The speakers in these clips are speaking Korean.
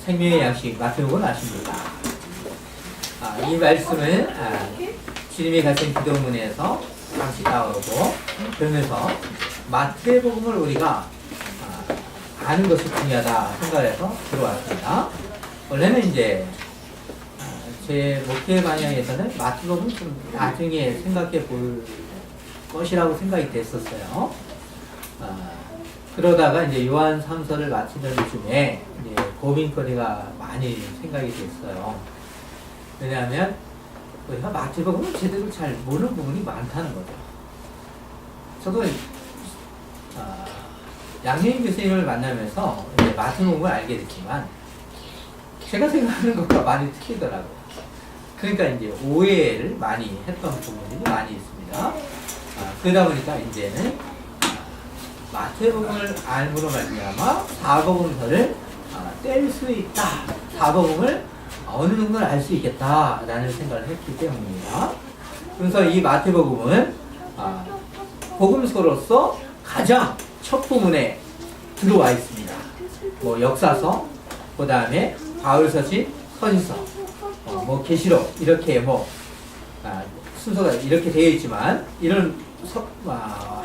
생명의 양식 마태복음 아십니까? 이 말씀은 주님이 가신 기도문에서 잠시 나오고 그러면서 마태복음을 우리가 아는 것이 중요하다 생각해서 들어왔습니다. 원래는 이제 제 목회 방향에서는 마태복음 좀 나중에 생각해 볼 것이라고 생각이 됐었어요. 그러다가 이제 요한 3서를 마치는 중에 이제 고민거리가 많이 생각이 됐어요. 왜냐하면 우리가 마태복음을 제대로 잘 모르는 부분이 많다는 거죠. 저도 양명희 교수님을 만나면서 이제 마태복음을 알게 됐지만 제가 생각하는 것과 많이 틀리더라고요. 그러니까 이제 오해를 많이 했던 부분들이 많이 있습니다. 그러다 보니까 이제는 마태복음을 알므로 말미암아 사복음서를 뗄 수 있다. 사복음을 어느 정도는 알 수 있겠다라는 생각을 했기 때문입니다. 그래서 이 마태복음은 복음서로서 가장 첫 부문에 들어와 있습니다. 뭐 역사서, 그 다음에 바울서신, 서신서, 뭐 계시록 이렇게 순서가 이렇게 되어 있지만 이런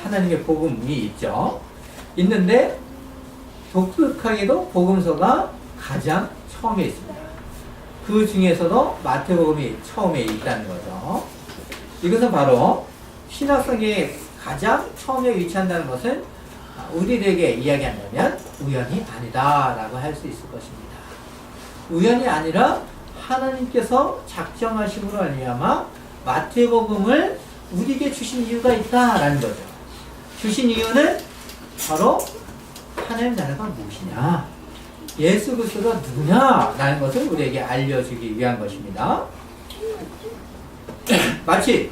하나님의 복음이 있죠. 있는데 독특하게도 복음서가 가장 처음에 있습니다. 그 중에서도 마태복음이 처음에 있다는 거죠. 이것은 바로 신약성경에 가장 처음에 위치한다는 것은 우리에게 이야기한다면 우연이 아니다라고 할 수 있을 것입니다. 우연이 아니라 하나님께서 작정하심으로 말미암아 마태복음을 우리에게 주신 이유가 있다라는 거죠. 주신 이유는 바로 하나님 나라가 무엇이냐, 예수 그리스도가 누구냐라는 것을 우리에게 알려주기 위한 것입니다. 마치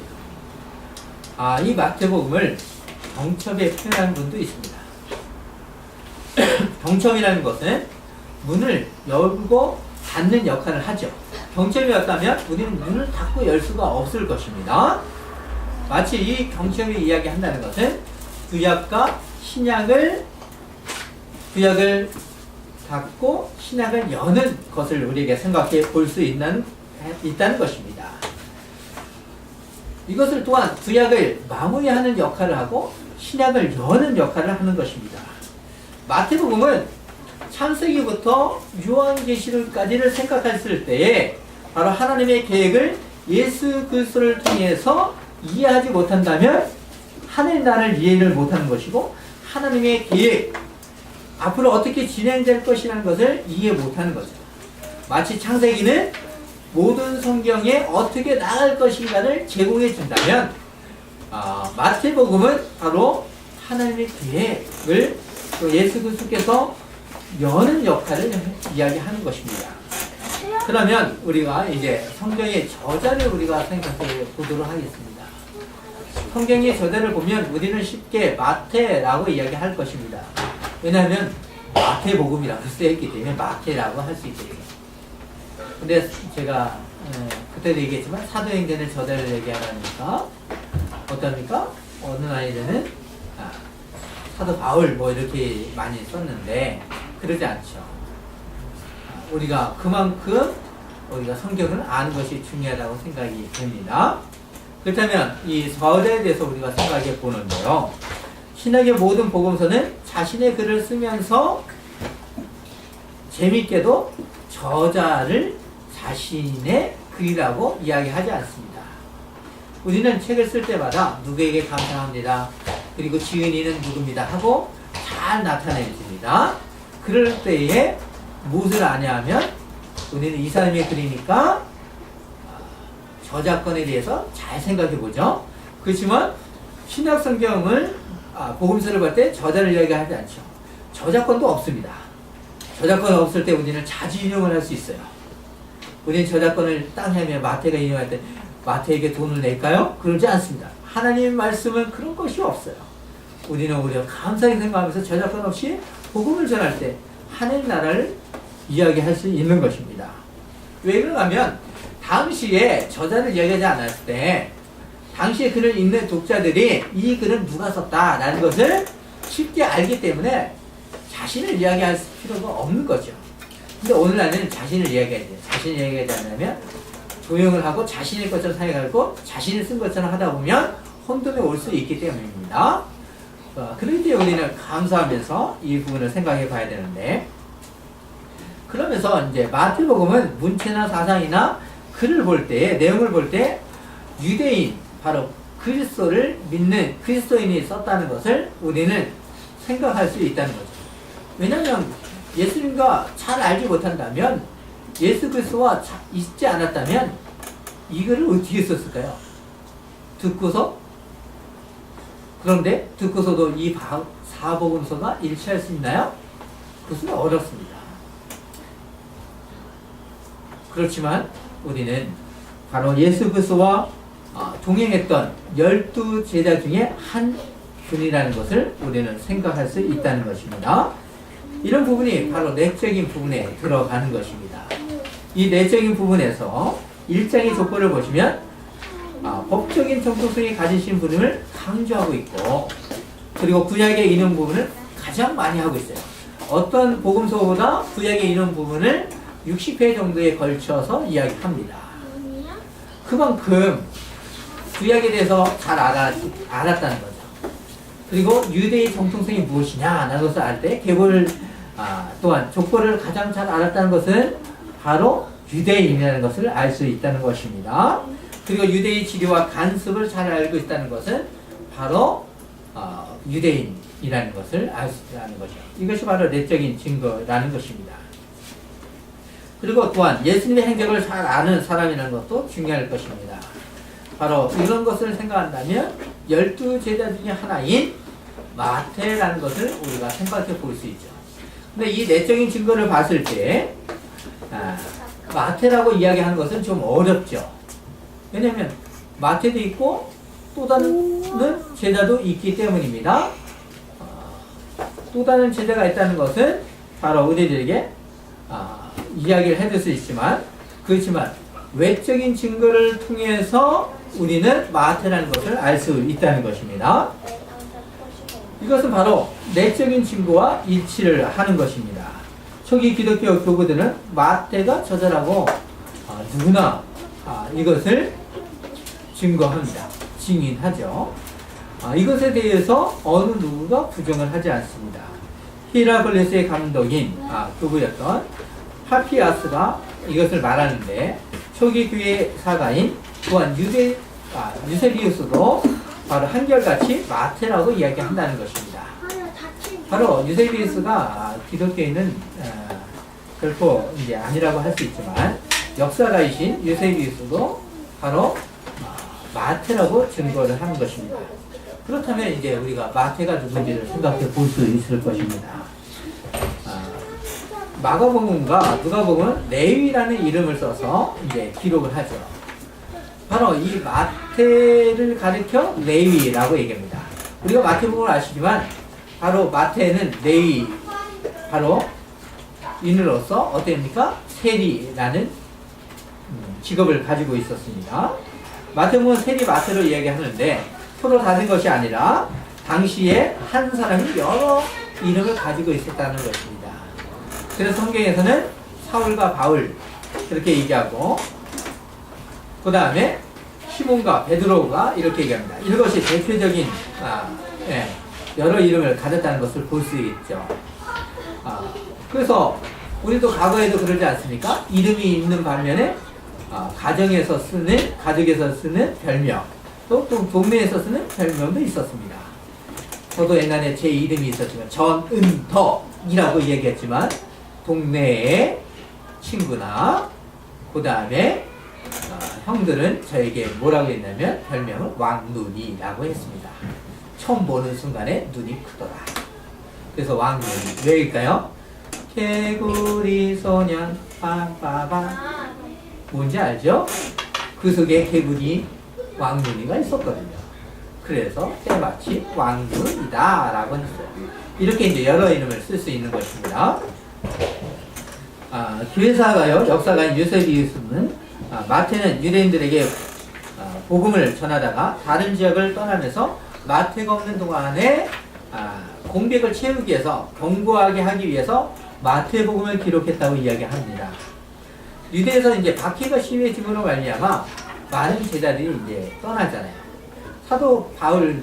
이 마태복음을 경첩에 표현하는 분도 있습니다. 경첩이라는 것은 문을 열고 닫는 역할을 하죠. 경첩이었다면 우리는 문을 닫고 열 수가 없을 것입니다. 마치 이 경첩이 이야기한다는 것은 구약과 신약을 닫고 신약을 여는 것을 우리에게 생각해 볼 수 있다는 것입니다. 이것을 또한 구약을 마무리하는 역할을 하고 신약을 여는 역할을 하는 것입니다. 마태복음은 창세기부터 요한계시록까지를 생각했을 때에 바로 하나님의 계획을 예수 그리스도를 통해서 이해하지 못한다면 하나님 나라를 이해를 못하는 것이고 하나님의 계획 앞으로 어떻게 진행될 것이라는 것을 이해 못하는 거죠. 마치 창세기는 모든 성경에 어떻게 나갈 것인가를 제공해 준다면 마태복음은 바로 하나님의 계획을 또 예수 그리스도께서 여는 역할을 이야기하는 것입니다. 그러면 우리가 이제 성경의 저자를 우리가 생각해 보도록 하겠습니다. 성경의 저자를 보면 우리는 쉽게 마태라고 이야기할 것입니다. 왜냐하면 마태복음이라고 쓰여있기 때문에 마태라고 할 수 있거든요. 근데 제가 그때도 얘기했지만 사도행전의 저자를 얘기하니까 어떻습니까? 어느 날에는 사도 바울 뭐 이렇게 많이 썼는데 그러지 않죠. 우리가 그만큼 우리가 성경을 아는 것이 중요하다고 생각이 됩니다. 그렇다면 이 저자에 대해서 우리가 생각해 보는데요. 신약의 모든 복음서는 자신의 글을 쓰면서 재밌게도 저자를 자신의 글이라고 이야기하지 않습니다. 우리는 책을 쓸 때마다 누구에게 감사합니다. 그리고 지은이는 누굽니다 하고 잘 나타내줍니다. 그럴 때에 무엇을 아냐 하면 우리는 이 사람의 글이니까 저작권에 대해서 잘 생각해 보죠. 그렇지만 신약 성경을 복음서를 볼 때 저자를 이야기하지 않죠. 저작권도 없습니다. 저작권 없을 때 우리는 자주 인용을 할 수 있어요. 우리는 저작권을 딱 하면 마태가 인용할 때 마태에게 돈을 낼까요? 그러지 않습니다. 하나님의 말씀은 그런 것이 없어요. 우리는 오히려 감사하게 생각하면서 저작권 없이 복음을 전할 때 하나님 나라를 이야기할 수 있는 것입니다. 왜 그러냐면 당시에 저자를 이야기하지 않았을 때 당시에 글을 읽는 독자들이 이 글은 누가 썼다라는 것을 쉽게 알기 때문에 자신을 이야기할 필요가 없는 거죠. 근데 오늘날은 자신을 이야기해야 돼요. 자신을 이야기하지 않으면 조용을 하고 자신의 것처럼 사용하고 자신을 쓴 것처럼 하다 보면 혼돈이 올 수 있기 때문입니다. 그럴 때 우리는 감사하면서 이 부분을 생각해 봐야 되는데, 그러면서 이제 마태복음은 문체나 사상이나 글을 볼 때, 내용을 볼 때 유대인, 바로 그리스도를 믿는 그리스도인이 썼다는 것을 우리는 생각할 수 있다는 거죠. 왜냐하면 예수님과 잘 알지 못한다면, 예수 그리스도와 있지 않았다면 이 글을 어떻게 썼을까요? 듣고서? 그런데 듣고서도 이 사복음서가 일치할 수 있나요? 그것은 어렵습니다. 그렇지만 우리는 바로 예수 그리스도와 동행했던 12제자 중에 한 분이라는 것을 우리는 생각할 수 있다는 것입니다. 이런 부분이 바로 내적인 부분에 들어가는 것입니다. 이 내적인 부분에서 1장의 조건을 보시면 법적인 정통성이 가지신 분임을 강조하고 있고, 그리고 구약의 인용 부분을 가장 많이 하고 있어요. 어떤 복음서보다 구약의 인용 부분을 60회 정도에 걸쳐서 이야기합니다. 그만큼 구약에 대해서 잘 알았다는 거죠. 그리고 유대의 정통성이 무엇이냐 라는 것을 알 때 또한 족보를 가장 잘 알았다는 것은 바로 유대인이라는 것을 알 수 있다는 것입니다. 그리고 유대의 지리와 간섭을 잘 알고 있다는 것은 바로 유대인이라는 것을 알 수 있다는 거죠. 이것이 바로 내적인 증거라는 것입니다. 그리고 또한 예수님의 행적을 잘 아는 사람이라는 것도 중요할 것입니다. 바로 이런 것을 생각한다면 12제자 중에 하나인 마태라는 것을 우리가 생각해 볼 수 있죠. 근데 이 내적인 증거를 봤을 때 마태라고 이야기하는 것은 좀 어렵죠. 왜냐하면 마태도 있고 또 다른 제자도 있기 때문입니다. 또 다른 제자가 있다는 것은 바로 우리들에게 이야기를 해줄 수 있지만, 그렇지만 외적인 증거를 통해서 우리는 마태라는 것을 알 수 있다는 것입니다. 이것은 바로 내적인 증거와 일치를 하는 것입니다. 초기 기독교 교구들은 마태가 저자라고 누구나 이것을 증거합니다. 증인하죠. 이것에 대해서 어느 누구가 부정을 하지 않습니다. 히라클레스의 감독인 교구였던 파피아스가 이것을 말하는데, 초기 교회 사가인 또한 유세비우스도 바로 한결같이 마태라고 이야기한다는 것입니다. 바로 유세비우스가 기독교인은 결코 이제 아니라고 할 수 있지만, 역사가이신 유세비우스도 바로 마태라고 증거를 하는 것입니다. 그렇다면 이제 우리가 마태가 누군지를 생각해 볼 수 있을 것입니다. 마가복음과 누가복음은 레위라는 이름을 써서 이제 기록을 하죠. 바로 이 마태를 가리켜 레위라고 얘기합니다. 우리가 마태복음을 아시지만 바로 마태는 레위, 바로 인으로서 어땠습니까? 세리라는 직업을 가지고 있었습니다. 마태복음은 세리 마태로 이야기하는데 서로 다른 것이 아니라 당시에 한 사람이 여러 이름을 가지고 있었다는 것입니다. 그래서 성경에서는 사울과 바울 그렇게 얘기하고, 그 다음에 시몬과 베드로가 이렇게 얘기합니다. 이것이 대표적인 여러 이름을 가졌다는 것을 볼 수 있죠. 그래서 우리도 과거에도 그러지 않습니까? 이름이 있는 반면에 가정에서 쓰는 별명, 또 동네에서 쓰는 별명도 있었습니다. 저도 옛날에 제 이름이 있었지만 전은덕이라고 얘기했지만, 동네의 친구나 그 다음에 형들은 저에게 뭐라고 했냐면 별명을 왕눈이라고 했습니다. 처음 보는 순간에 눈이 크더라. 그래서 왕눈이. 왜일까요? 개구리 소년 빠빠바. 뭔지 알죠? 그 속에 개구리 왕눈이가 있었거든요. 그래서 때마치 왕눈이다 라고 했어요. 이렇게 이제 여러 이름을 쓸 수 있는 것입니다. 교회사가요, 역사가인 유세비우스는 마태는 유대인들에게 복음을 전하다가 다른 지역을 떠나면서 마태가 없는 동안에 공백을 채우기 위해서 견고하게 하기 위해서 마태복음을 기록했다고 이야기합니다. 유대에서 이제 박해가 심해짐으로 말미암아 많은 제자들이 이제 떠나잖아요. 사도 바울,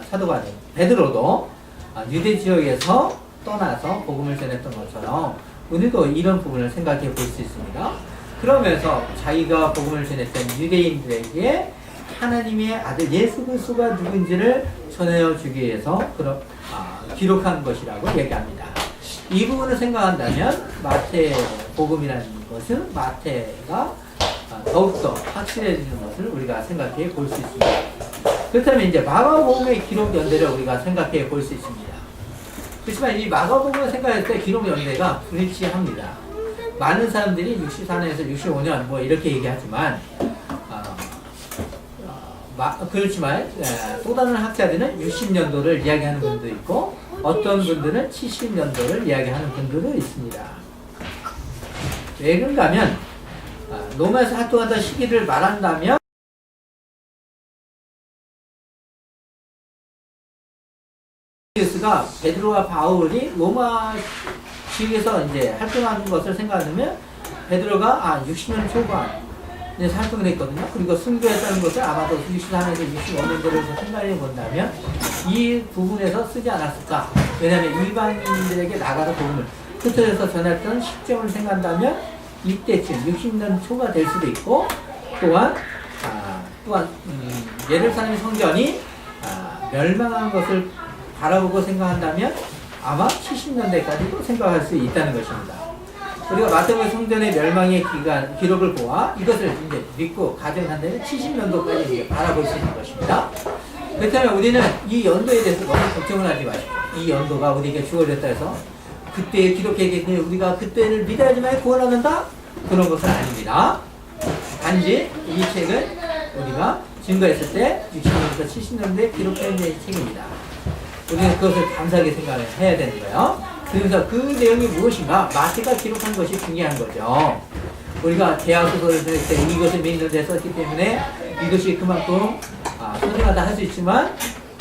사도가 아닌 베드로도 유대 지역에서 떠나서 복음을 전했던 것처럼 우리도 이런 부분을 생각해 볼 수 있습니다. 그러면서 자기가 복음을 전했던 유대인들에게 하나님의 아들 예수 그리스도가 누군지를 전해 주기 위해서 기록한 것이라고 얘기합니다. 이 부분을 생각한다면 마태복음이라는 것은 마태가 더욱더 확실해지는 것을 우리가 생각해 볼 수 있습니다. 그렇다면 이제 마가복음의 기록 연대를 우리가 생각해 볼 수 있습니다. 그렇지만 이 마가복음을 생각할 때 기록 연대가 불일치합니다. 많은 사람들이 64년에서 65년 뭐 이렇게 얘기하지만 그렇지만 또 다른 학자들은 60년도를 이야기하는 분도 있고 어떤 분들은 70년도를 이야기하는 분들도 있습니다. 왜 그런가 하면 로마에서 활동하던 시기를 말한다면 가 베드로와 바울이 로마 지역에서 이제 활동하는 것을 생각하면 베드로가 60년 초반에 활동을 했거든요. 그리고 순교했다는 것을 아마도 64년에서 65년도를 생각해 본다면 이 부분에서 쓰지 않았을까? 왜냐하면 일반인들에게 나가서 복음을 흩어져서 전했던 시점을 생각한다면 이때쯤 60년 초가 될 수도 있고 또한 예루살렘 성전이 멸망한 것을 바라보고 생각한다면 아마 70년대까지도 생각할 수 있다는 것입니다. 우리가 마태복음 성전의 멸망의 기록을 보아 이것을 이제 믿고 가정한다면 70년도까지 이제 바라볼 수 있는 것입니다. 그렇다면 우리는 이 연도에 대해서 너무 걱정을 하지 마십시오. 이 연도가 우리에게 주어졌다 해서 그때 기록했기 우리가 그때를 믿어야지만 구원받는다? 그런 것은 아닙니다. 단지 이 책은 우리가 증거했을 때 60년부터 70년대에 기록된 책입니다. 우리는 그것을 감사하게 생각을 해야 되는 거예요. 그래서 그 내용이 무엇인가? 마태가 기록한 것이 중요한 거죠. 우리가 대학소설을 쓸 때 이것을 믿는 데 썼기 때문에 이것이 그만큼 소중하다 할 수 있지만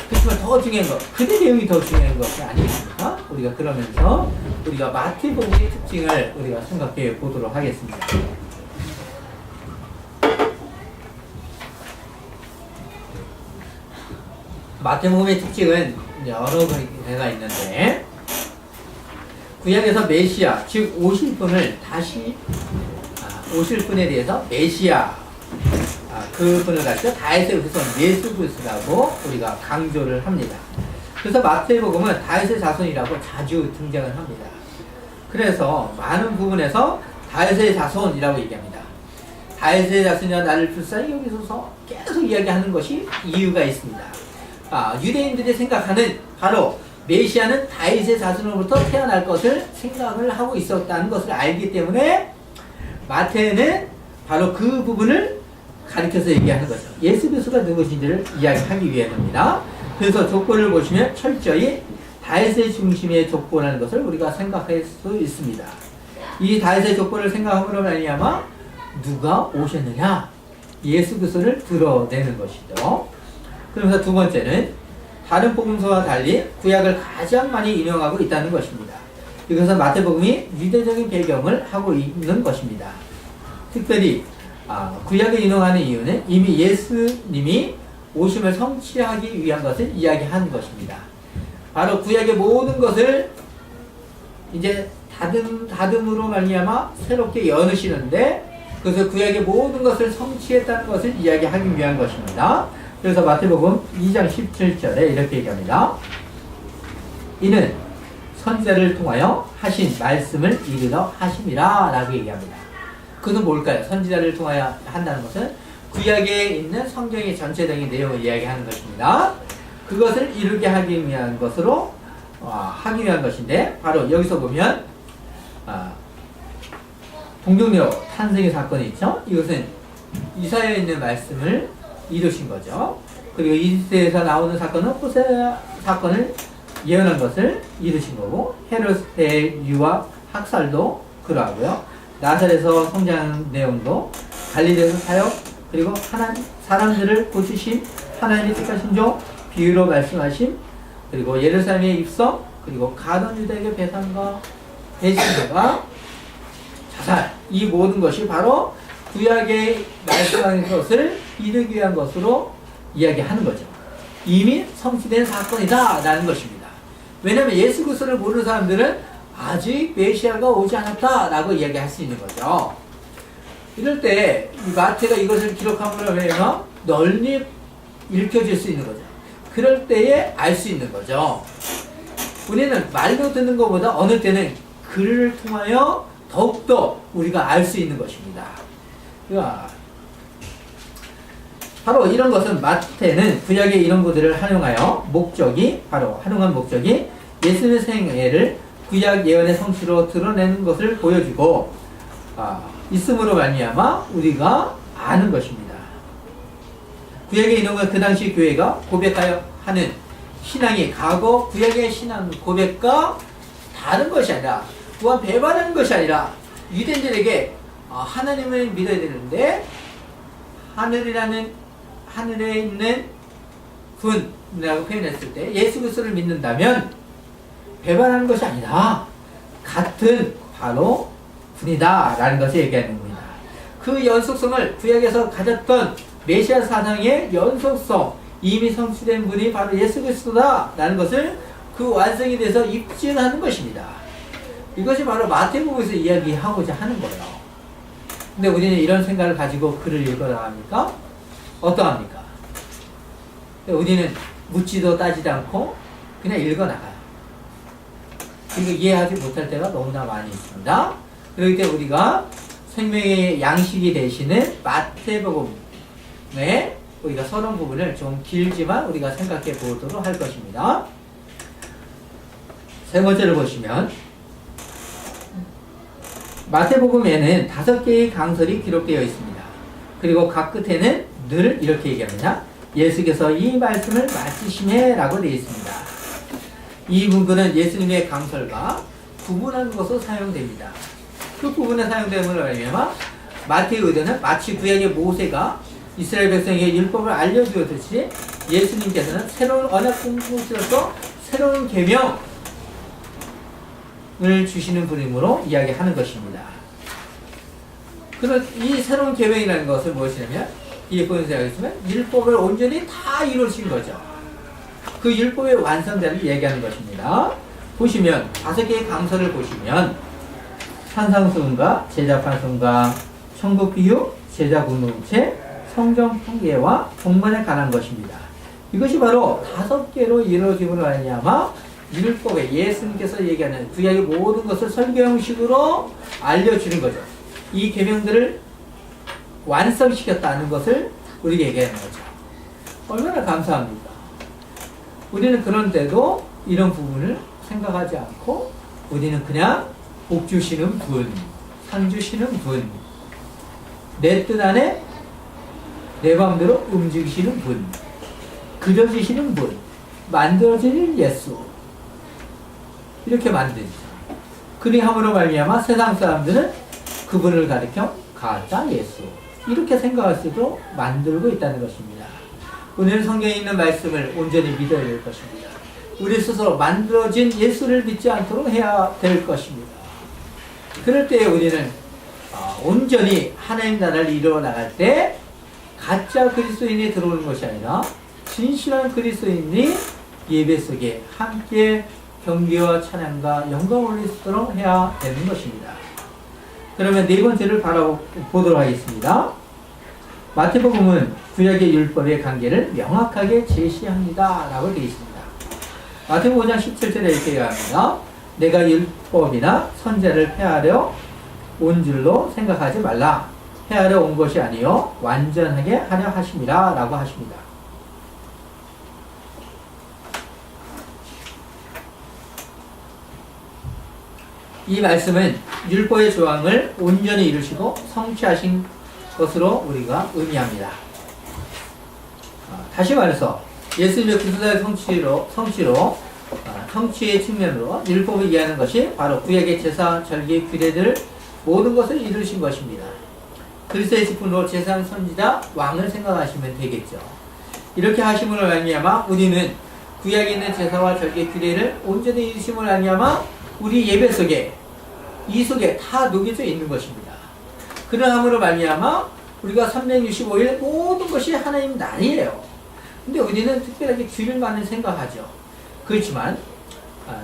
그렇지만 더 중요한 것, 그의 내용이 더 중요한 것이 아니겠습니까? 우리가 그러면서 우리가 마태복음의 특징을 우리가 생각해 보도록 하겠습니다. 마태복음의 특징은 여러 가지가 있는데 구약에서 메시아, 즉 오실 분을 다시 오실 분에 대해서 메시아 그분을 가지고 다윗의 후손 예수 그리스도라고 우리가 강조를 합니다. 그래서 마태복음은 다윗의 자손이라고 자주 등장을 합니다. 그래서 많은 부분에서 다윗의 자손이라고 얘기합니다. 다윗의 자손이여 나를 불쌍히 여기소서 계속 이야기하는 것이 이유가 있습니다. 유대인들이 생각하는 바로 메시아는 다윗의 자손으로부터 태어날 것을 생각을 하고 있었다는 것을 알기 때문에 마태는 바로 그 부분을 가리켜서 얘기하는 거죠. 예수 그리스도가 누구신지를 이야기하기 위해서입니다. 그래서 조건을 보시면 철저히 다윗의 중심의 조건이라는 것을 우리가 생각할 수 있습니다. 이 다윗의 조건을 생각함으로 말미암아 누가 오셨느냐? 예수 그리스도를 드러내는 것이죠. 그러면서 두 번째는 다른 복음서와 달리 구약을 가장 많이 인용하고 있다는 것입니다. 이것은 마태복음이 유대적인 배경을 하고 있는 것입니다. 특별히 구약을 인용하는 이유는 이미 예수님이 오심을 성취하기 위한 것을 이야기하는 것입니다. 바로 구약의 모든 것을 이제 다듬으로 말미암아 새롭게 여누시는데 그래서 구약의 모든 것을 성취했다는 것을 이야기하기 위한 것입니다. 그래서 마태복음 2장 17절에 이렇게 얘기합니다. 이는 선지자를 통하여 하신 말씀을 이르러 하심이라 라고 얘기합니다. 그것은 뭘까요? 선지자를 통하여 한다는 것은 구약에 있는 성경의 전체적인 내용을 이야기하는 것입니다. 그것을 이루게 하기 위한 것으로 하기 위한 것인데 바로 여기서 보면 동정녀 탄생의 사건이 있죠. 이것은 이사야에 있는 말씀을 이루신 거죠. 그리고 이스라엘에서 나오는 사건은 호세아 사건을 예언한 것을 이루신 거고 헤롯의 유학 학살도 그러하고요. 나사렛에서 성장한 내용도 갈릴리에서 사역 그리고 사람들을 고치신 하나님의 택하신 종 비유로 말씀하신 그리고 예루살렘의 입성 그리고 가던 유다에게 배상과 배신과 자살, 이 모든 것이 바로 구약에 말씀하는 것을 이루기 위한 것으로 이야기하는 거죠. 이미 성취된 사건이다 라는 것입니다. 왜냐하면 예수 그리스도를 모르는 사람들은 아직 메시아가 오지 않았다 라고 이야기할 수 있는 거죠. 이럴 때 마태가 이것을 기록함으로 하면 널리 읽혀질 수 있는 거죠. 그럴 때에 알 수 있는 거죠. 우리는 말로 듣는 것보다 어느 때는 글을 통하여 더욱더 우리가 알 수 있는 것입니다. 바로 이런 것은 마태는 구약의 이런 것들을 활용하여 활용한 목적이 예수님의 생애를 구약 예언의 성취로 드러내는 것을 보여주고 있음으로 말미암아 우리가 아는 것입니다. 구약의 이런 것 그 당시 교회가 고백하여 하는 신앙이 과거 구약의 신앙 고백과 다른 것이 아니라 또한 배반하는 것이 아니라 유대인들에게 하나님을 믿어야 되는데 하늘에 있는 분이라고 표현했을 때 예수 그리스도를 믿는다면 배반하는 것이 아니라 같은 바로 분이다 라는 것을 얘기하는 겁니다. 그 연속성을 구약에서 가졌던 메시아 사상의 연속성, 이미 성취된 분이 바로 예수 그리스도다 라는 것을 그 완성에 대해서 입증하는 것입니다. 이것이 바로 마태복음에서 이야기하고자 하는 거예요. 근데 우리는 이런 생각을 가지고 글을 읽어나갑니까? 어떠합니까? 우리는 묻지도 따지도 않고 그냥 읽어나가요. 그리고 이해하지 못할 때가 너무나 많이 있습니다. 그렇기 때문에 우리가 생명의 양식이 되시는 마태복음에 우리가 서론 부분을 좀 길지만 우리가 생각해 보도록 할 것입니다. 세 번째를 보시면 마태복음에는 5개의 강설이 기록되어 있습니다. 그리고 각 끝에는 늘 이렇게 얘기합니다. 예수께서 이 말씀을 마치시네 라고 되어 있습니다. 이 문구는 예수님의 강설과 구분하는 것으로 사용됩니다. 그 부분에 사용됨으로 말미암아 마태의 의도는 마치 구약의 모세가 이스라엘 백성에게 율법을 알려주었듯이 예수님께서는 새로운 언약 공동체로서 새로운 계명을 주시는 분이므로 이야기하는 것입니다. 그런 이 새로운 계명이라는 것은 무엇이냐면 이 본문에 하겠지만 율법을 온전히 다 이루신 거죠. 그 율법의 완성자를 얘기하는 것입니다. 보시면 5개의 강서를 보시면 산상수훈과 제자 판송과 천국 비유, 제자 공동체, 성경 통계와 종말에 관한 것입니다. 이것이 바로 5개로 이루어짐으로 말미암아 율법에 예수님께서 얘기하는 구약의 모든 것을 설교 형식으로 알려주는 거죠. 이 계명들을 완성시켰다는 것을 우리에게 얘기하는 거죠. 얼마나 감사합니까? 우리는 그런데도 이런 부분을 생각하지 않고 우리는 그냥 복 주시는 분, 상 주시는 분, 내 뜻 안에 내 마음대로 움직이시는 분, 그려지시는 분, 만들어지는 예수, 이렇게 만드죠. 그리함으로 말미암아 세상 사람들은 그분을 가리켜 가짜 예수, 이렇게 생각할 수도 만들고 있다는 것입니다. 오늘 성경에 있는 말씀을 온전히 믿어야 될 것입니다. 우리 스스로 만들어진 예수를 믿지 않도록 해야 될 것입니다. 그럴 때 우리는 온전히 하나님 나라를 이루어 나갈 때 가짜 그리스도인이 들어오는 것이 아니라 진실한 그리스도인이 예배 속에 함께 경배와 찬양과 영광을 올릴 수 있도록 해야 되는 것입니다. 그러면 네 번째를 보도록 하겠습니다. 마태복음은 구약의 율법의 관계를 명확하게 제시합니다 라고 되어 있습니다. 마태복음 5장 17절에 이렇게 얘기합니다. 내가 율법이나 선지자를 폐하려 온 줄로 생각하지 말라. 폐하려 온 것이 아니요 완전하게 하려 하심이라 라고 하십니다. 이 말씀은 율법의 조항을 온전히 이루시고 성취하신 것으로 우리가 의미합니다. 다시 말해서 예수님의 구속의 성취의 측면으로 율법을 이해하는 것이 바로 구약의 제사, 절기, 규례들 모든 것을 이루신 것입니다. 그리스도의 직분으로 제사장, 선지자, 왕을 생각하시면 되겠죠. 이렇게 하심으로 말미암아 우리는 구약에 있는 제사와 절기, 규례를 온전히 이루심으로 말미암아 우리 예배 속에 이 속에 다 녹여져 있는 것입니다. 그러함으로 말미암아 우리가 365일 모든 것이 하나님 날이에요. 근데 우리는 특별하게 주일만을 생각하죠. 그렇지만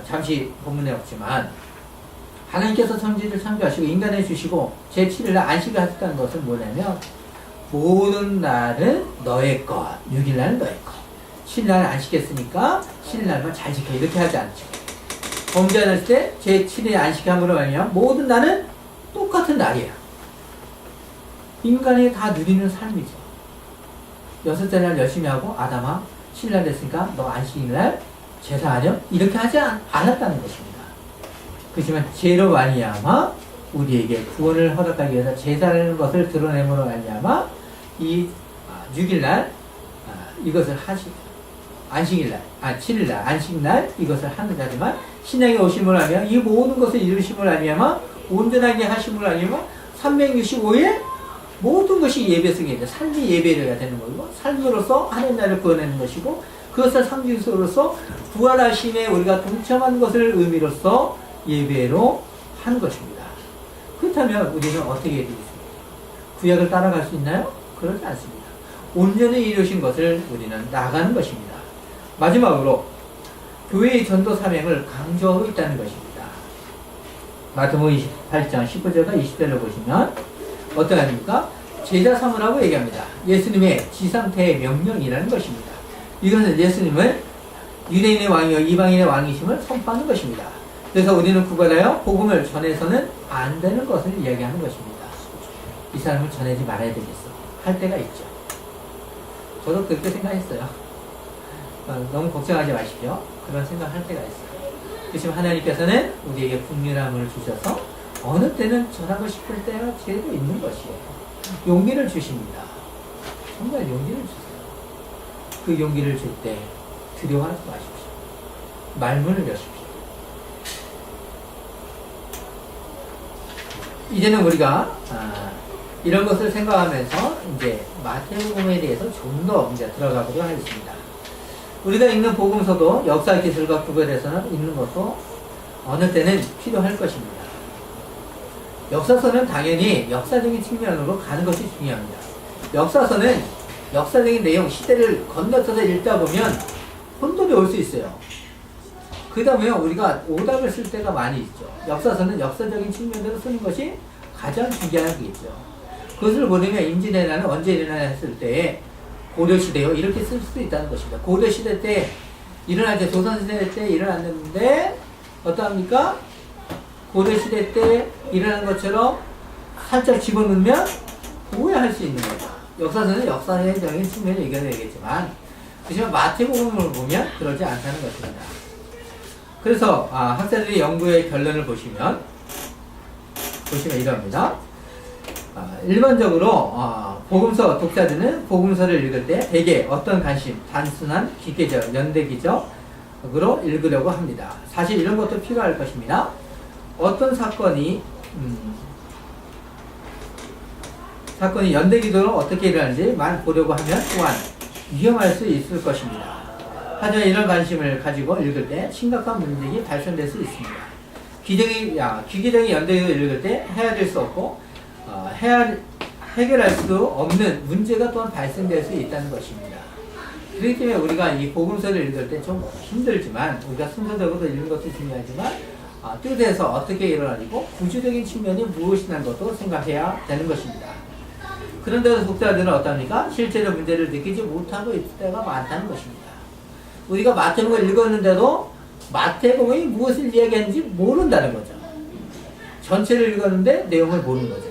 잠시 본문에 없지만 하나님께서 천지를 창조하시고 인간을 주시고 제7일날 안식을 하셨다는 것은 뭐냐면 모든 날은 너의 것, 6일날은 너의 것. 7일날 안식했으니까 7일날만 잘 지켜 이렇게 하지 않죠. 범죄하는 때 제7일 안식함으로 말미암아 모든 날은 똑같은 날이에요. 인간이 다 누리는 삶이죠. 6째 날 열심히 하고 아담아 7일날 됐으니까 너 안식일날 제사하렴 이렇게 하지 않았다는 것입니다. 그렇지만 죄로 말미암아 우리에게 구원을 허락하기 위해서 제사라는 것을 드러내므로 말미암아 이 6일날 이것을 하시고 안식일날, 7일날, 안식날 이것을 하는 자지만 신약에 오심을 하면 이 모든 것을 이루심을 알미암아 온전하게 하심을 알미암아 365일 모든 것이 예배 속에 삶이 예배가 되는 거고 삶으로서 하나님 나라를 구원하는 것이고 그것을 상징으로서 부활하심에 우리가 동참한 것을 의미로서 예배로 하는 것입니다. 그렇다면 우리는 어떻게 해야 되겠습니까? 구약을 따라갈 수 있나요? 그렇지 않습니다. 온전히 이루신 것을 우리는 나가는 것입니다. 마지막으로 교회의 전도 사명을 강조하고 있다는 것입니다. 마태복음 28장 19절과 20절을 보시면 어떤 아닙니까? 제자 삼으라고 얘기합니다. 예수님의 지상태의 명령이라는 것입니다. 이것은 예수님은 유대인의 왕이요 이방인의 왕이심을 선포하는 것입니다. 그래서 우리는 구걸하여 복음을 전해서는 안 되는 것을 이야기하는 것입니다. 이 사람을 전하지 말아야 되겠어. 할 때가 있죠. 저도 그렇게 생각했어요. 너무 걱정하지 마십시오. 그런 생각할 때가 있어요. 그렇지만 하나님께서는 우리에게 국률함을 주셔서 어느 때는 전하고 싶을 때가 제도 있는 것이에요. 용기를 주십니다. 정말 용기를 주세요. 그 용기를 줄 때 두려워하지 마십시오. 말문을 여십시오. 이제는 우리가 이런 것을 생각하면서 이제 마태복음에 대해서 좀 더 이제 들어가보도록 하겠습니다. 우리가 읽는 복음서도 역사 기술과 구별해서는 읽는 것도 어느 때는 필요할 것입니다. 역사서는 당연히 역사적인 측면으로 가는 것이 중요합니다. 역사서는 역사적인 내용, 시대를 건너서서 읽다 보면 혼돈이 올 수 있어요. 그러다 보면 우리가 오답을 쓸 때가 많이 있죠. 역사서는 역사적인 측면으로 쓰는 것이 가장 중요한 게 있죠. 그것을 보려면 임진왜란은 언제 일어나냐 했을 때 고려시대요. 이렇게 쓸 수 있다는 것입니다. 고려시대 때 일어나죠. 조선시대 때 일어났는데 어떠합니까? 고려시대 때 일어난 것처럼 살짝 집어넣으면 오해할 수 있는 거죠. 역사서는 역사적인 측면을 이겨내겠지만 그렇지만 마태복음을 보면 그러지 않다는 것입니다. 그래서 학자들이 연구의 결론을 보시면 이럽니다. 일반적으로 복음서 독자들은 복음서를 읽을 때 대개 어떤 관심, 단순한 기계적, 연대기적으로 읽으려고 합니다. 사실 이런 것도 필요할 것입니다. 어떤 사건이 연대기도로 어떻게 일어나는지만 보려고 하면 또한 위험할 수 있을 것입니다. 하지만 이런 관심을 가지고 읽을 때 심각한 문제가 발생될 수 있습니다. 기계적인 연대기도를 읽을 때 해결될 수 없고 해결할 수 없는 문제가 또한 발생될 수 있다는 것입니다. 그렇기 때문에 우리가 이 복음서를 읽을 때 좀 힘들지만 우리가 순서적으로 읽는 것도 중요하지만 뜻에서 어떻게 일어나고 구조적인 측면이 무엇이라는 것도 생각해야 되는 것입니다. 그런데도 독자들은 어떠합니까? 실제로 문제를 느끼지 못하고 있을 때가 많다는 것입니다. 우리가 마태복음을 읽었는데도 마태복음이 무엇을 이야기하는지 모른다는 거죠. 전체를 읽었는데 내용을 모르는 거죠.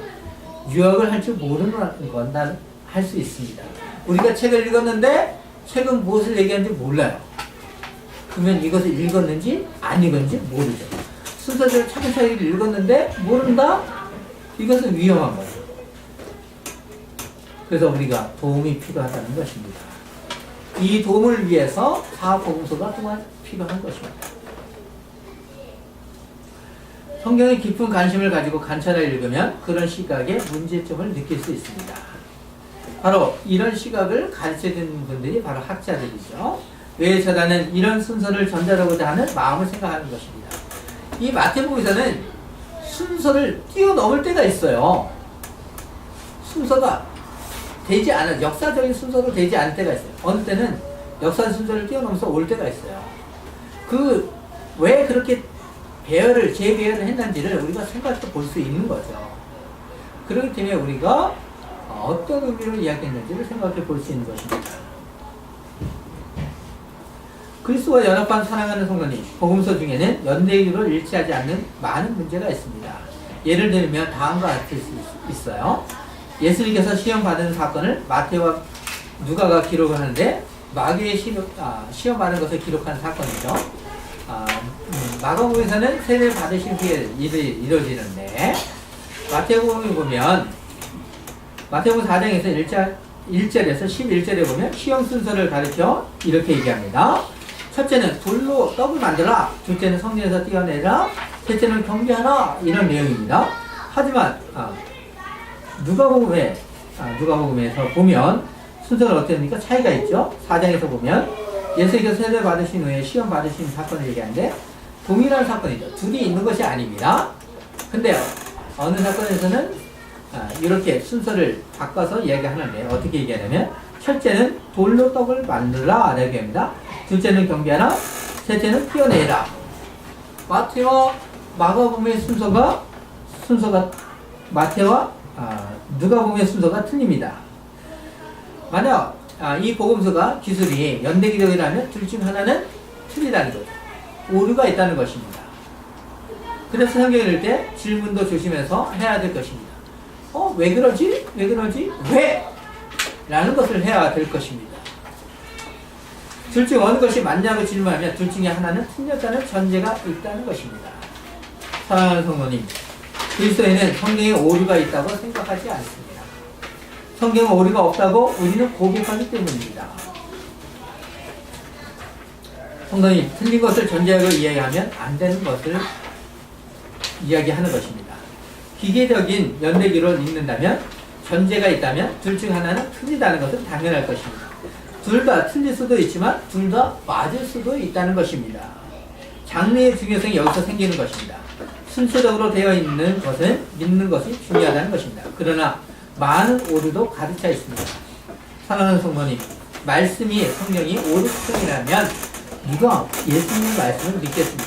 유학을 할 줄 모르는 건 할 수 있습니다. 우리가 책을 읽었는데 책은 무엇을 얘기하는지 몰라요. 그러면 이것을 읽었는지 안 읽었는지 모르죠. 순서대로 차근차근 읽었는데 모른다? 이것은 위험한 거죠. 그래서 우리가 도움이 필요하다는 것입니다. 이 도움을 위해서 사복음서가 또한 필요한 것입니다. 성경에 깊은 관심을 가지고 관찰을 읽으면 그런 시각의 문제점을 느낄 수 있습니다. 바로 이런 시각을 가르쳐주는 분들이 바로 학자들이죠. 왜 저자는 이런 순서를 전달하고자 하는 마음을 생각하는 것입니다. 이 마태복음에서는 순서를 뛰어넘을 때가 있어요. 순서가 되지 않은, 역사적인 순서로 되지 않을 때가 있어요. 어느 때는 역사 순서를 뛰어넘어서 올 때가 있어요. 왜 그렇게 재배열을 했는지를 우리가 생각해 볼 수 있는 거죠. 그렇기 때문에 우리가 어떤 의미로 이야기했는지를 생각해 볼 수 있는 것입니다. 그리스도와 연합한 사랑하는 성도님, 복음서 중에는 연대기로 일치하지 않는 많은 문제가 있습니다. 예를 들면 다음과 같을 수 있어요. 예수님께서 시험 받은 사건을 마태와 누가가 기록을 하는데 마귀의 시험 받는 것을 기록한 사건이죠. 마가복음에서는 세례를 받으신 후에 일이 이루어지는데 마태복음에 보면 마태복음 4장에서 1절에서 11절에 보면 시험 순서를 가르쳐 이렇게 얘기합니다. 첫째는 돌로 떡을 만들라, 둘째는 성전에서 떼어내라, 셋째는 경배하라, 이런 내용입니다. 하지만 누가복음에서 보면 순서가 어떻습니까? 차이가 있죠. 4장에서 보면 예수께서 세례 받으신 후에 시험 받으신 사건을 얘기하는데 동일한 사건이죠. 둘이 있는 것이 아닙니다. 근데 어느 사건에서는 이렇게 순서를 바꿔서 이야기하는데 어떻게 얘기하냐면 첫째는 돌로 떡을 만들라 라고 합니다. 둘째는 경배하라, 셋째는 떼어내라. 마태와 마가복음의 순서가 마태와 누가복음의 순서가 틀립니다. 만약 이 복음서가 기술이 연대기록이라면 둘 중 하나는 틀리다는 거죠. 오류가 있다는 것입니다. 그래서 성경을 읽을 때 질문도 조심해서 해야 될 것입니다. 왜 그러지? 왜 그러지? 왜? 라는 것을 해야 될 것입니다. 둘 중 어느 것이 맞냐고 질문하면 둘 중에 하나는 틀렸다는 전제가 있다는 것입니다. 사랑하는 성도님, 그리스도에는 성경에 오류가 있다고 생각하지 않습니다. 성경에 오류가 없다고 우리는 고백하기 때문입니다. 성도님, 틀린 것을 전제하고 이야기하면 안 되는 것을 이야기하는 것입니다. 기계적인 연대기를 읽는다면 전제가 있다면 둘 중 하나는 틀리다는 것은 당연할 것입니다. 둘 다 틀릴 수도 있지만 둘 다 맞을 수도 있다는 것입니다. 장르의 중요성이 여기서 생기는 것입니다. 순서적으로 되어 있는 것은 믿는 것이 중요하다는 것입니다. 그러나 많은 오류도 가득 있습니다. 사랑하는 성도님, 성경이 오류성이라면 누가 예수님의 말씀을 믿겠습니까?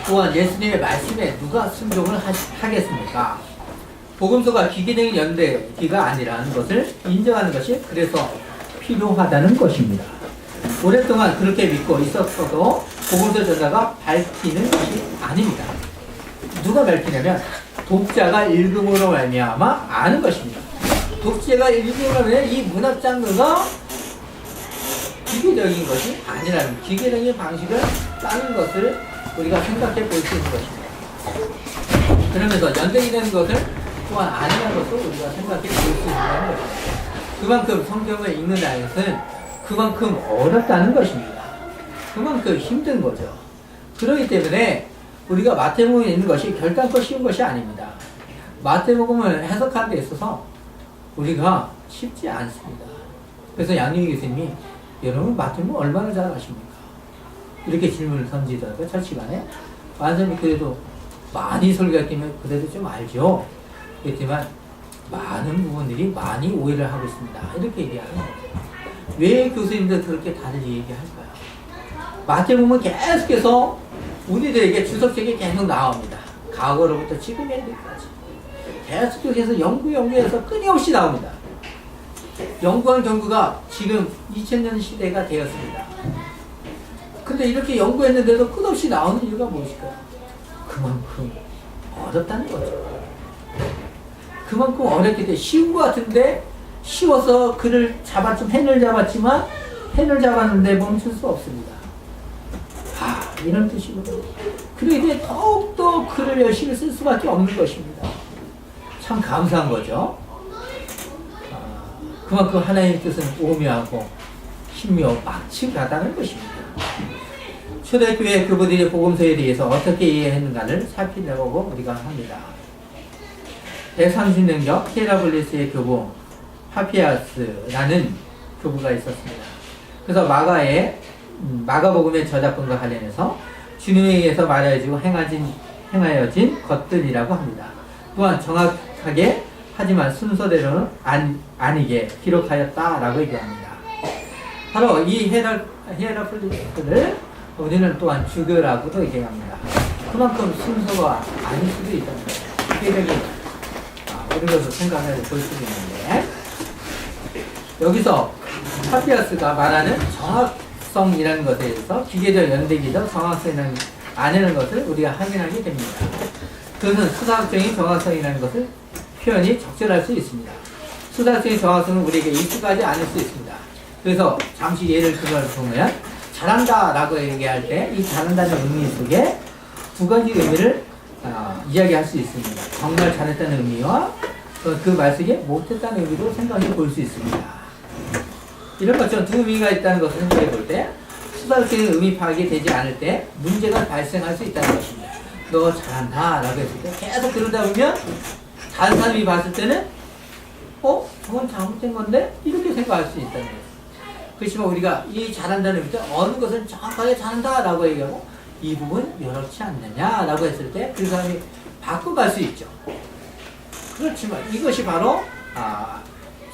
또한 예수님의 말씀에 누가 순종을 하겠습니까? 복음서가 기계적인 연대기가 아니라는 것을 인정하는 것이 그래서 필요하다는 것입니다. 오랫동안 그렇게 믿고 있었어도 복음서 저자가 밝히는 것이 아닙니다. 누가 밝히냐면 독자가 읽음으로 말미암아 아는 것입니다. 독자가 읽음으로 말미암아 이 문학 장르가 기계적인 것이 아니라는, 기계적인 방식을 따는 것을 우리가 생각해 볼 수 있는 것입니다. 그러면서 연대기 되는 것을 또한 아니라는 것도 우리가 생각해 볼 수 있는 것입니다. 그만큼 성경을 읽는다는 것은 그만큼 어렵다는 것입니다. 그만큼 힘든 거죠. 그렇기 때문에 우리가 마태복음에 있는 것이 결단코 쉬운 것이 아닙니다. 마태복음을 해석하는 데 있어서 우리가 쉽지 않습니다. 그래서 양윤희 교수님이 여러분 마태복음 얼마나 잘 아십니까? 이렇게 질문을 던지더라고요. 첫 시간에. 완전히 그래도 많이 설교했기 때문에 그래도 좀 알죠. 그렇지만 많은 부분들이 많이 오해를 하고 있습니다. 이렇게 얘기하는 거죠. 왜 교수님들 그렇게 다들 얘기할까요? 마태복음은 계속해서 우리들에게 주석책이 계속 나옵니다. 과거로부터 지금의 일까지 계속해서 연구해서 끊임없이 나옵니다. 연구한 경우가 지금 2000년 시대가 되었습니다. 근데 이렇게 연구했는데도 끝없이 나오는 이유가 무엇일까요? 그만큼 어렵다는 거죠. 그만큼 어렵기 때문에 쉬운 것 같은데 쉬워서 펜을 잡았지만 펜을 잡았는데 멈출 수 없습니다. 이런 뜻이거든요. 그러기 더욱더 글을 열심히 쓸 수밖에 없는 것입니다. 참 감사한 거죠. 그만큼 하나님의 뜻은 오묘하고 신묘 막측하다는 것입니다. 초대교회 교부들이 복음서에 대해서 어떻게 이해했는가를 살펴보고 우리가 합니다. 130년경 히에라볼리스의 교부 파피아스라는 교부가 있었습니다. 그래서 마가의 마가복음의 저작권과 관련해서 주님에 의해서 말하여지고 행하여진 것들이라고 합니다. 또한 정확하게 하지만 순서대로는 아니게 기록하였다라고 얘기합니다. 바로 이 히에라폴리스를 우리는 또한 주교라고도 얘기합니다. 그만큼 순서가 아닐 수도 있다는 거예요. 기계적인 이런 것을 생각해 볼 수도 있는데, 여기서 파피아스가 말하는 정확성이라는 것에 대해서 기계적 연대기적 정확성이라는 아니라는 것을 우리가 확인하게 됩니다. 그것은 수사학적인 정확성이라는 것을 표현이 적절할 수 있습니다. 수사학적인 정확성은 우리에게 익숙하지 않을 수 있습니다. 그래서 잠시 예를 들어보면 잘한다 라고 얘기할 때 이 잘한다는 의미 속에 두 가지 의미를 이야기할 수 있습니다. 정말 잘했다는 의미와 그 말 속에 못했다는 의미로 생각해 볼 수 있습니다. 이런 것처럼 두 의미가 있다는 것을 생각해 볼 때 수사학적인 의미 파악이 되지 않을 때 문제가 발생할 수 있다는 것입니다. 너 잘한다 라고 했을 때 계속 그러다 보면 다른 사람이 봤을 때는 저건 잘못된 건데? 이렇게 생각할 수 있다는 거예요. 그렇지만 우리가 이 잘한다는 의미도 어느 것은 정확하게 잘한다 라고 얘기하고 이 부분 이렇지 않느냐 라고 했을 때 그 사람이 바꿔갈 수 있죠. 그렇지만 이것이 바로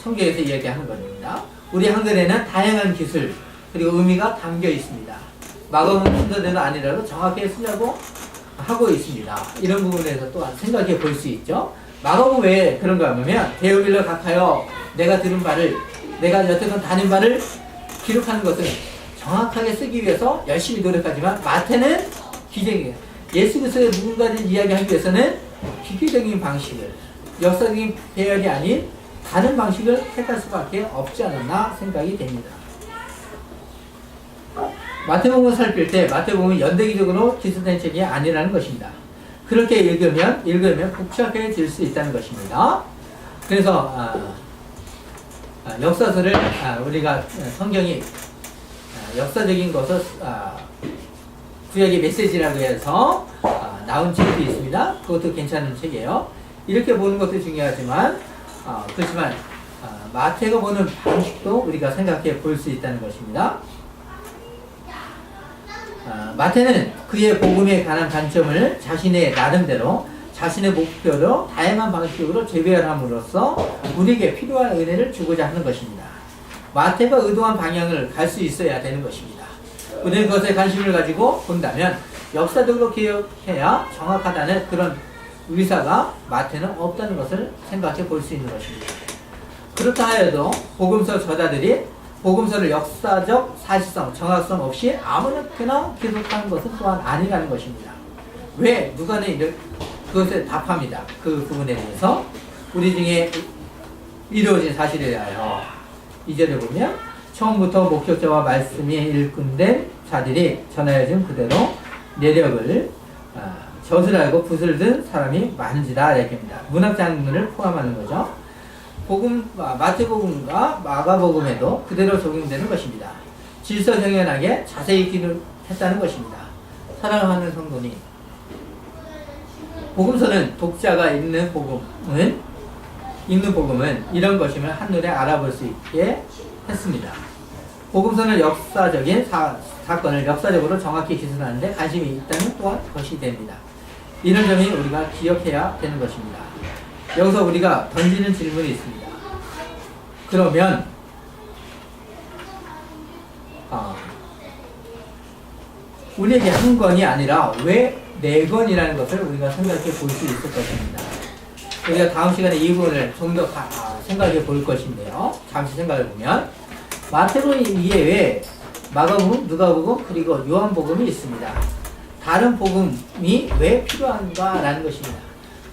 성경에서 이야기하는 겁니다. 우리 한글에는 다양한 기술 그리고 의미가 담겨 있습니다. 마가복음 순서대로 아니라도 정확하게 쓰려고 하고 있습니다. 이런 부분에서 또한 생각해 볼 수 있죠. 마가복음 왜 그런가 하면 데오빌러 각하여 내가 들은 바를 내가 여태껏 다닌 바를 기록하는 것은 정확하게 쓰기 위해서 열심히 노력하지만 마태는 기적이에요. 예수 그리스도의 누군가를 이야기하기 위해서는 기계적인 방식을 역사적인 배열이 아닌 다른 방식을 택할 수밖에 없지 않았나 생각이 됩니다. 마태복음을 살필 때 마태복음은 연대기적으로 기술된 책이 아니라는 것입니다. 그렇게 읽으면 복잡해질 수 있다는 것입니다. 그래서 역사서를 우리가 성경이 역사적인 것을 구약의 메시지라고 해서 나온 책도 있습니다. 그것도 괜찮은 책이에요. 이렇게 보는 것도 중요하지만 그렇지만 마태가 보는 방식도 우리가 생각해 볼 수 있다는 것입니다. 마태는 그의 복음에 관한 관점을 자신의 나름대로 자신의 목표로 다양한 방식으로 재배함으로써 우리에게 필요한 은혜를 주고자 하는 것입니다. 마태가 의도한 방향을 갈 수 있어야 되는 것입니다. 우리는 그것에 관심을 가지고 본다면 역사적으로 기억해야 정확하다는 그런 의사가 마태는 없다는 것을 생각해 볼 수 있는 것입니다. 그렇다 하여도 복음서 저자들이 복음서를 역사적 사실성, 정확성 없이 아무렇게나 기록하는 것은 또한 아니라는 것입니다. 왜? 누가는 그것에 답합니다. 그 부분에 대해서 우리 중에 이루어진 사실에 대하여 2절에 보면 처음부터 목격자와 말씀이 일꾼된 자들이 전하여진 그대로 내력을 젖을 알고 붓을 든 사람이 많은지라 이야기합니다. 문학 장르를 포함하는 거죠. 마태복음과 마가복음에도 그대로 적용되는 것입니다. 질서정연하게 자세히 기록했다는 것입니다. 사랑하는 성도님, 복음서는 독자가 읽는 복음은 이런 것임을 한눈에 알아볼 수 있게 했습니다. 복음서는 역사적인 사건을 역사적으로 정확히 기술하는 데 관심이 있다는 또한 것이 됩니다. 이런 점이 우리가 기억해야 되는 것입니다. 여기서 우리가 던지는 질문이 있습니다. 그러면 우리에게 한 권이 아니라 왜 4권이라는 것을 우리가 생각해 볼 수 있을 것입니다. 우리가 다음 시간에 이 부분을 좀 더 생각해 볼 것인데요. 잠시 생각해 보면 마태복음 이외에 마가복음, 누가복음, 그리고 요한복음이 있습니다. 다른 복음이 왜 필요한가라는 것입니다.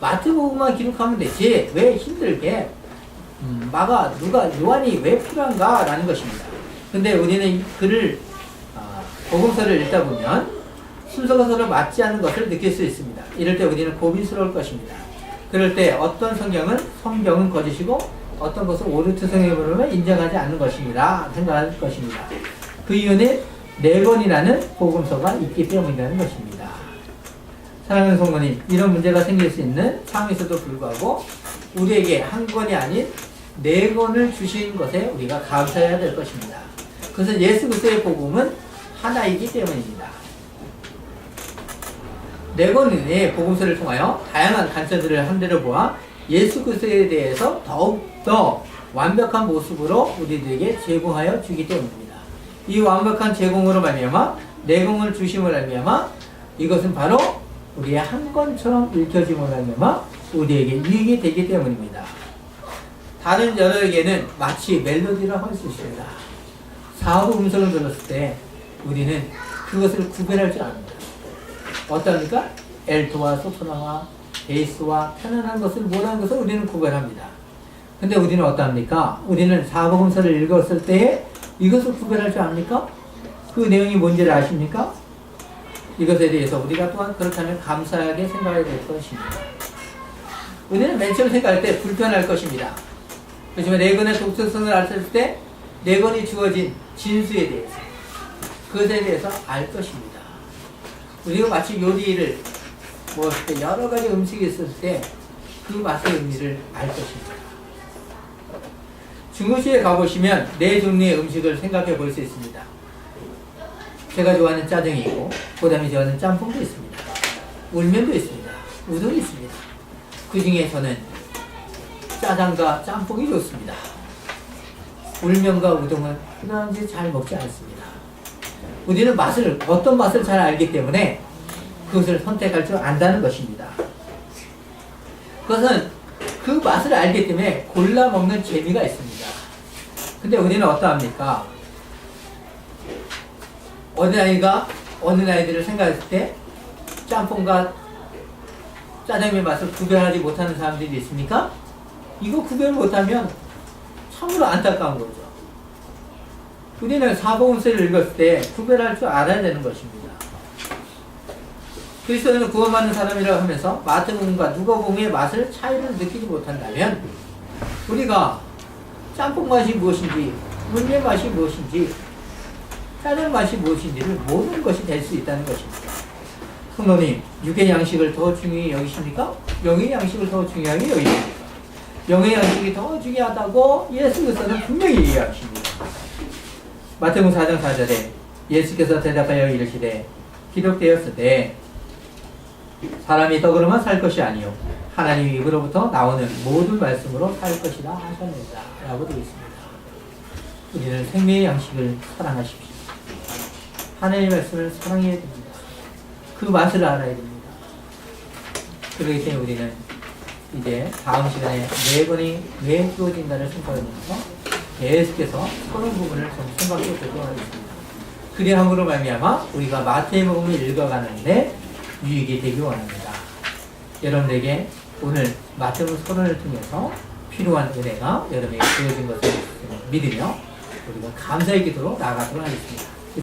마태복음만 기록하면 되지 왜 힘들게 마가, 누가, 요한이 왜 필요한가라는 것입니다. 근데 우리는 글을 복음서를 읽다 보면 순서가 서로 맞지 않는 것을 느낄 수 있습니다. 이럴 때 우리는 고민스러울 것입니다. 그럴 때 어떤 성경은 거짓이고 어떤 것은 오르트성경으로 인정하지 않는 것입니다. 생각할 것입니다. 그 이유는 4권이라는 복음서가 있기 때문이라는 것입니다. 사랑하는 성도님, 이런 문제가 생길 수 있는 상황에서도 불구하고 우리에게 한 권이 아닌 4권을 주신 것에 우리가 감사해야 될 것입니다. 그것은 예수 그리스도의 복음은 하나이기 때문입니다. 네 권의 복음서를 통하여 다양한 관점들을 한데로 보아 예수 그리스도에 대해서 더욱더 완벽한 모습으로 우리들에게 제공하여 주기 때문입니다. 이 완벽한 제공으로 말미암아 내공을 주심을 말미암아 이것은 바로 우리의 한 권처럼 읽혀짐을 말미암아 우리에게 유익이 되기 때문입니다. 다른 여러에게는 마치 멜로디라고 할 수 있습니다. 사부 음성을 들었을 때 우리는 그것을 구별할 줄 압니다. 어떠합니까? 엘토와 소프라노와 베이스와 편안한 것을 못한 것을 우리는 구별합니다. 근데 우리는 어떠합니까? 우리는 사복음서를 읽었을 때에 이것을 구별할 줄 압니까? 그 내용이 뭔지를 아십니까? 이것에 대해서 우리가 또한 그렇다면 감사하게 생각해야 될 것입니다. 우리는 맨 처음 생각할 때 불편할 것입니다. 그렇지만 네 권의 독특성을 알았을 때 네 권이 주어진 진수에 대해서 그것에 대해서 알 것입니다. 우리가 마치 요리를 여러 가지 음식이 있을 때 그 맛의 의미를 알 것입니다. 중국집에 가보시면 네 종류의 음식을 생각해 볼 수 있습니다. 제가 좋아하는 짜장이 있고 그 다음에 좋아하는 짬뽕도 있습니다. 울면도 있습니다. 우동이 있습니다. 그 중에 저는 짜장과 짬뽕이 좋습니다. 울면과 우동은 그다지 잘 먹지 않습니다. 우리는 어떤 맛을 잘 알기 때문에 그것을 선택할 줄 안다는 것입니다. 그것은 그 맛을 알기 때문에 골라 먹는 재미가 있습니다. 근데 우리는 어떠합니까? 어느 아이들을 생각했을 때 짬뽕과 짜장면 맛을 구별하지 못하는 사람들이 있습니까? 이거 구별 못하면 참으로 안타까운 거죠. 우리는 사복음서를 읽었을 때 구별할 줄 알아야 되는 것입니다. 그리스도는 구원받는 사람이라고 하면서 마태복음과 누가복음의 맛을 차이를 느끼지 못한다면 우리가 짬뽕 맛이 무엇인지 물면 맛이 무엇인지 짜장 맛이 무엇인지를 모르는 것이 될 수 있다는 것입니다. 성도님, 육의 양식을 더 중요히 여기십니까? 영의 양식을 더 중요하게 여기십니까? 영의 양식이 더 중요하다고 예수 그리스도는 분명히 얘기하십니다. 마태복음 4장 4절에 예수께서 대답하여 이르시되 기록되었으되 사람이 떡으로만 살 것이 아니요 하나님 입으로부터 나오는 모든 말씀으로 살 것이라 하셨느니라 라고 되어 있습니다. 우리는 생명의 양식을 사랑하십시오. 하나님의 말씀을 사랑해야 됩니다. 그 맛을 알아야 됩니다. 그렇기 때문에 우리는 이제 다음 시간에 네 번이 왜 주어진다를 생각하면서 계속해서 서론 부분을 좀 생각해 보도록 하겠습니다. 그리함으로 말미암아 우리가 마태복음을 읽어가는데 유익이 되기 원합니다. 여러분에게 오늘 마태복음 서론을 통해서 필요한 은혜가 여러분에게 주어진 것을 믿으며 우리가 감사의 기도로 나아가도록 하겠습니다.